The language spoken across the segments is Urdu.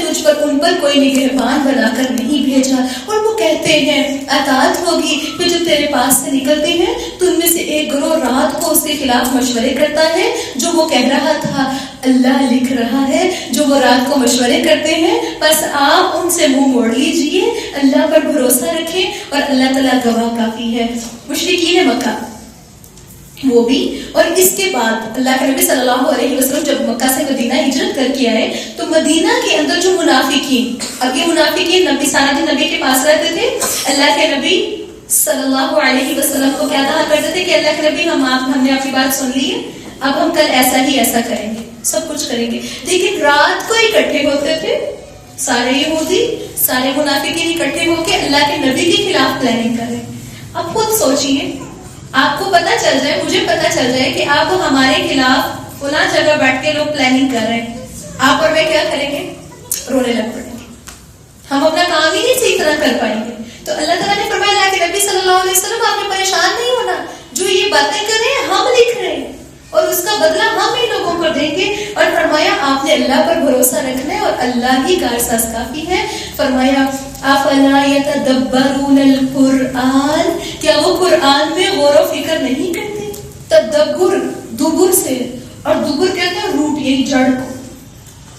تجھ پر ان پر کوئی نگہبان بنا کر نہیں بھیجا. اور وہ کہتے ہیں اطاعت ہوگی. پھر جب تیرے پاس سے نکلتے ہیں تو ان میں سے ایک گروہ رات کو اس کے خلاف مشورے کرتا ہے. جو وہ کہہ رہا تھا اللہ لکھ رہا ہے جو وہ رات کو مشورے کرتے ہیں. بس آپ ان سے منہ موڑ لیجئے, اللہ پر بھروسہ رکھیں اور اللہ تعالیٰ گواہ کافی ہے. مشرکین مکہ وہ بھی. اور اس کے بعد اللہ کے نبی صلی اللہ علیہ وسلم جب مکہ سے مدینہ ہجرت کر کے آئے تو مدینہ کے اندر جو منافقین, اب یہ منافقین نبی سارا دن نبی کے پاس رہتے تھے. اللہ کے نبی صلی اللہ علیہ وسلم کو کیا کہا کرتے تھے کہ اللہ کے نبی ہم نے آپ کی بات سن لی ہے, اب ہم کل ایسا ہی ایسا کریں گے, سب کچھ کریں گے. لیکن رات کو اکٹھے ہوتے تھے سارے یہودی, سارے منافقین اکٹھے ہو کے اللہ کے نبی کے خلاف پلاننگ کر رہے ہیں. اب خود سوچئے, آپ کو پتا چل جائے, مجھے پتا چل جائے کہ آپ ہمارے خلاف فلاں جگہ بیٹھ کے لوگ پلاننگ کر رہے ہیں, آپ اور میں کیا کریں گے؟ رونے لگ پڑیں گے. ہم اپنا کام ہی نہیں صحیح طرح کر پائیں گے. تو اللہ تعالیٰ نے فرمایا اللہ کے نبی صلی اللہ علیہ وسلم آپ نے پریشان نہیں ہونا, جو یہ باتیں کر رہے ہیں ہم لکھ رہے ہیں اور اس کا بدلہ ہم ہی لوگوں کو دیں گے. اور فرمایا آپ نے اللہ پر بھروسہ رکھنا ہے اور اللہ ہی کارساز کافی ہے. فرمایا افلا یتدبرون القرآن, کیا وہ قرآن میں غور و فکر نہیں کرتے؟ تدبر دبر سے, اور دبر کہتے ہیں روٹ, یہی جڑ کو.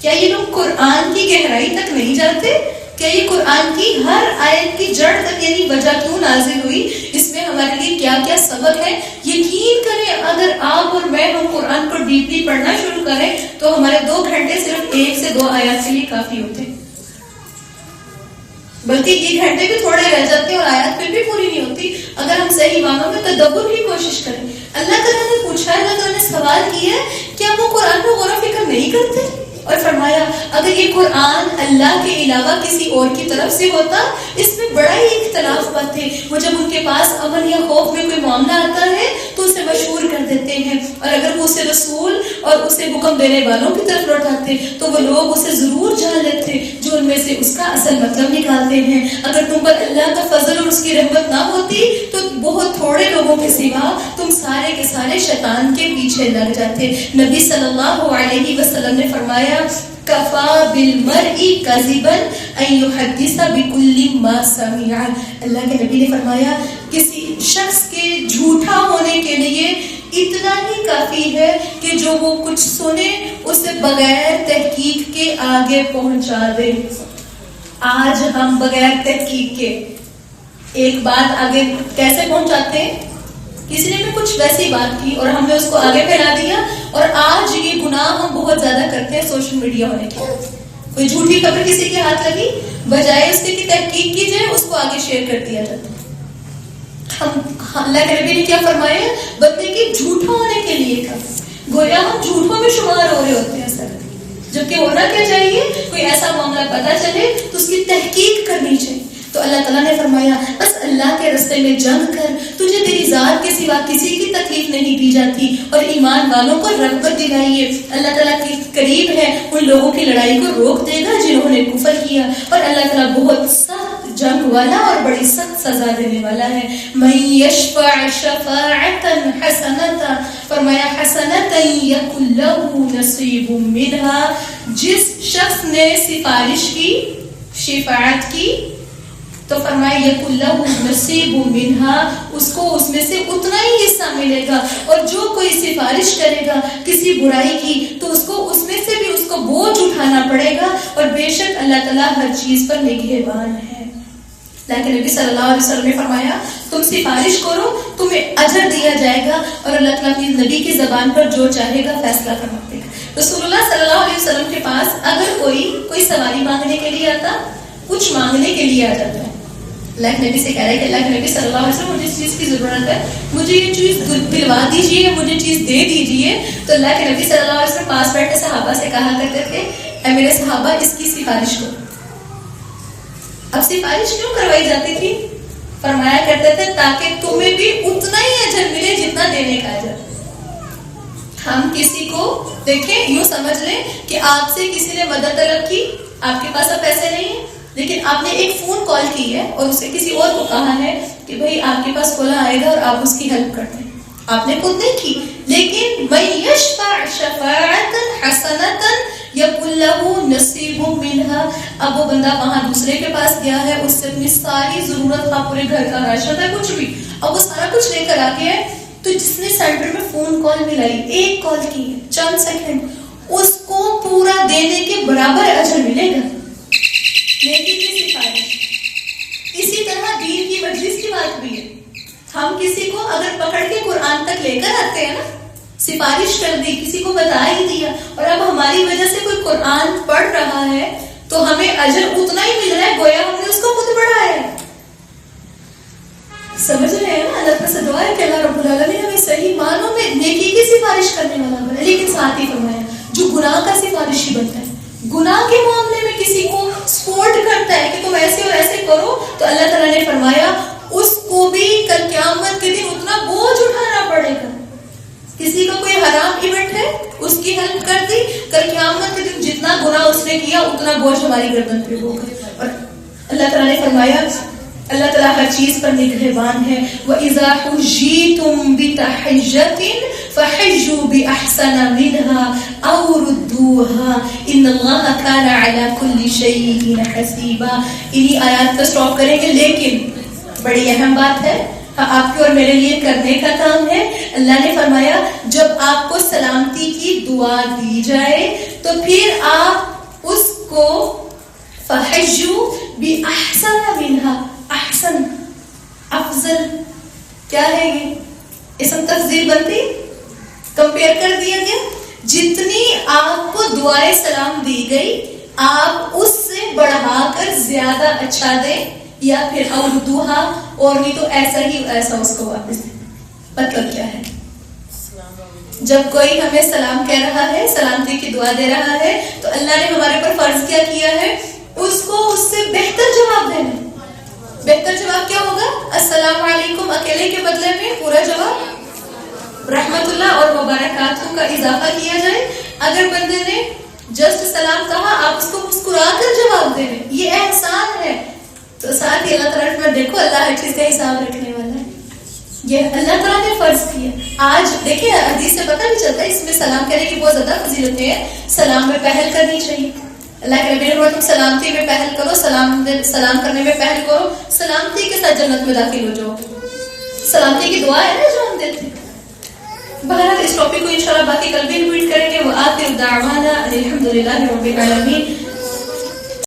کیا یہ لوگ قرآن کی گہرائی تک نہیں جانتے؟ کیا یہ قرآن کی ہر آیت کی جڑ تک, یعنی وجہ کیوں نازل ہوئی, اس میں ہمارے لیے کیا کیا سبق ہے؟ یقین کریں اگر آپ اور میں ہم قرآن کو ڈیپلی پڑھنا شروع کریں تو ہمارے 2 گھنٹے صرف 1 سے 2 آیات کے لیے کافی ہوتے ہیں, بلکہ یہ گھنٹے بھی تھوڑے رہ جاتے ہیں اور آیات پھر بھی پوری نہیں ہوتی اگر ہم صحیح معنوں میں تدبر کی کوشش کریں. اللہ تعالیٰ نے پوچھا ہے, اللہ تعالیٰ نے سوال کیا ہے, کیا وہ قرآن کو غور و فکر نہیں کرتے؟ اور فرمایا اگر یہ قرآن اللہ کے علاوہ کسی اور کی طرف سے ہوتا, اس میں بڑا ہی اختلاف بات ہے. وہ جب ان کے پاس امن یا خوف میں کوئی معاملہ آتا ہے تو اسے مشہور کر دیتے ہیں, اور اگر وہ اسے رسول اور اسے حکم دینے والوں کی طرف لوٹاتے تو وہ لوگ اسے ضرور جان لیتے جو ان میں سے اس کا اصل مطلب نکالتے ہیں. اگر تم پر اللہ کا فضل اور اس کی رحمت نہ ہوتی تو بہت تھوڑے لوگوں کے سوا تم سارے کے سارے شیطان کے پیچھے لگ جاتے. نبی صلی اللہ علیہ وسلم نے فرمایا کفا بالمرء کذبا ان یحدث بکل ما سمع. اللہ کے نبی نے فرمایا کسی شخص کے جھوٹا ہونے کے لیے اتنا ہی کافی ہے کہ جو وہ کچھ سنے اسے بغیر تحقیق کے آگے پہنچا دے. آج ہم بغیر تحقیق کے ایک بات آگے کیسے پہنچاتے ہیں؟ کسی نے بھی کچھ ویسی بات کی اور ہم نے اس کو آگے پھیلا دیا, اور آج یہ گناہ ہم بہت زیادہ کرتے ہیں سوشل میڈیا ہونے کے. کوئی جھوٹی خبر کسی کے ہاتھ لگی, بجائے اس کی تحقیق کی جائے اس کو آگے شیئر کر دیا جاتا ہے. اللہ کے نبی نے کیا فرمایا؟ بندے کے جھوٹا ہونے کے لیے کا گویا ہم جھوٹوں میں شمار ہو رہے ہوتے ہیں سر, جبکہ ہونا کیا چاہیے, کوئی ایسا معاملہ پتا چلے تو اس کی تحقیق کرنی چاہیے. تو اللہ تعالیٰ نے فرمایا بس اللہ کے راستے میں جنگ کر, تجھے تیری ذات کے سوا کسی کی تکلیف نہیں دی جاتی, اور ایمان والوں کو رغبت دلائیے. اللہ تعالیٰ کے قریب ہے ان لوگوں کی لڑائی کو روک دے گا جنہوں نے کفر کیا, اور اللہ تعالیٰ بہت سخت جنگ والا اور بڑی سخت سزا دینے والا ہے. من یشفع شفاعۃ حسنۃ, فرمایا حسنۃ یکن لہ نصیب منها, جس شخص نے سفارش کی, شفاعت کی, تو فرمایا یکن لہ نصیب منها, اس کو اس میں سے اتنا ہی حصہ ملے گا. اور جو کوئی سفارش کرے گا کسی برائی کی تو اس میں سے بھی اس کو بوجھ اٹھانا پڑے گا, اور بے شک اللہ تعالیٰ ہر چیز پر نگہبان ہے. لیکن نبی صلی اللہ علیہ وسلم نے فرمایا تم سفارش کرو تمہیں اجر دیا جائے گا, اور اللہ تعالیٰ کی نبی کی زبان پر جو چاہے گا فیصلہ کرنا دے گا. رسول اللہ صلی اللہ علیہ وسلم کے پاس اگر کوئی سواری مانگنے کے لیے آتا, کچھ مانگنے کے لیے آ جاتا ہے, اللہ کے نبی سے کہہ رہا ہے کہ اللہ کے نبی صلی اللہ علیہ وسلم مجھے اس چیز کی ضرورت ہے, مجھے یہ چیز دلوا دیجیے, مجھے چیز دے دیجیے. تو اللہ کے نبی صلی اللہ علیہ وسلم پاس بیٹھے صحابہ سے کہا کرتے تھے اے میرے صحابہ اس کی سفارش کرو. اب سفارش کیوں کروائی جاتی تھی؟ فرمایا کرتے تھے تاکہ تمہیں بھی اتنا ہی اجر ملے جتنا دینے کا اجر. ہم کسی کو دیکھیں یوں سمجھ لیں کہ آپ سے کسی نے مدد طلب کی, آپ کے پاس اب پیسے نہیں ہیں, لیکن آپ نے ایک فون کال کی ہے اور اسے کسی اور کو کہا ہے کہ بھائی آپ کے پاس کھولا آئے گا اور آپ اس کی ہیلپ کرتے ہیں. آپ نے خود نہیں کی, لیکن من یشفع شفاعۃ حسنۃ یقل لہ نصیب منہا، اب وہ بندہ وہاں دوسرے کے پاس گیا ہے، اس سے اپنی ساری ضرورت کا، پورے گھر کا راشن ہے، کچھ بھی، اب وہ سارا کچھ لے کر آ کے ہے، تو جس نے سینٹر میں فون کال ملائی، ایک کال کی ہے، چند سیکنڈ، اس کو پورا دینے کے برابر اجر ملے گا، نیکی کی سفارش۔ اسی طرح دین کی مجلس کی بات بھی ہے، ہم کسی کو اگر پکڑ کے قرآن تک لے کر آتے ہیں نا، سفارش کر دی، کسی کو بتا ہی دیا، اور اب ہماری وجہ سے کوئی قرآن پڑھ رہا ہے تو ہمیں اجر اتنا ہی مل رہا ہے گویا ہم نے اس کو خود پڑھایا ہے۔ سمجھ رہے ہیں نا؟ اللہ سے دعا ہے کہ اللہ رب العالمین ہمیں صحیح معنوں میں نیکی کی سفارش کرنے والا بنا، لیکن ساتھ ہی فرمایا جو گناہ کا سفارشی بنتا ہے، گناہ کے معاملے میں کسی کو سپورٹ کرتا ہے کہ تم ایسے اور ایسے کرو، تو اللہ تعالیٰ نے فرمایا اس کو بھی کل قیامت کے دن اتنا بوجھ اٹھانا پڑے گا۔ کسی کا کوئی حرام ایونٹ ہے، اس کی ہیلپ کر دی، کل قیامت کے دن جتنا گناہ اس نے کیا اتنا بوجھ ہماری گردن پہ ہوگا۔ اور اللہ تعالیٰ نے فرمایا اللہ تعالیٰ ہر چیز پر نگہبان ہے۔ وَإِذَا حُجِّيتُمْ بِتَحِجَّةٍ فَحِجُّوا بِأَحْسَنَ مِنْهَا أَوْ رُدُّوهَا إِنَّ اللَّهَ كَانَ عَلَى كُلِّ شَيْءٍ حَسِيبًا۔ انہی آیات پر سٹاپ کریں گے، لیکن بڑی اہم بات ہے، آپ کے اور میرے لیے کرنے کا کام ہے۔ اللہ نے فرمایا جب آپ کو سلامتی کی دعا دی جائے تو پھر آپ اس کو فَحِجُّوا بِأَحْسَنَ مِنْهَا، احسن افضل کیا ہے، یہ اسم تفضیل بنتی، کمپیئر کر دیا گیا، جتنی آپ کو دعائے سلام دی گئی آپ اس سے بڑھا کر زیادہ اچھا دیں، یا پھر اردوہا، اور نہیں تو ایسا ہی ایسا اس کو واپس دیں۔ مطلب کیا ہے؟ جب کوئی ہمیں سلام کہہ رہا ہے، سلامتی کی دعا دے رہا ہے، تو اللہ نے ہمارے پر فرض کیا کیا ہے اس کو اس سے بہتر جواب دینا۔ بہتر جواب کیا ہوگا؟ السلام علیکم اکیلے کے بدلے میں پورا جواب رحمت اللہ اور مبارکاتہ کا اضافہ کیا جائے۔ اگر بندے نے جسٹ سلام کہا، آپ اس کو مسکرا کر جواب دے رہے، یہ احسان ہے۔ تو ساتھ ہی اللہ تعالیٰ میں دیکھو اللہ ہر چیز کا حساب رکھنے والا ہے، یہ اللہ تعالیٰ نے فرض کیا۔ آج دیکھیں حدیث سے پتہ بھی چلتا ہے اس میں سلام کرنے کی بہت زیادہ فضیلتیں ہیں، سلام میں پہل کرنی چاہیے۔ اللہ کے نبی نے فرمایا تم سلامتی میں پہل کرو، سلام کرنے میں پہل کرو، سلامتی کے ساتھ جنت میں داخل ہو جاؤ۔ سلامتی کی دعا ہے نا جو ہم دیتے ہیں۔ بہرحال اس ٹاپک کو انشاءاللہ باقی کل بھی ریپیٹ کریں گے۔ وآخر دعوانا الحمدللہ رب العالمین۔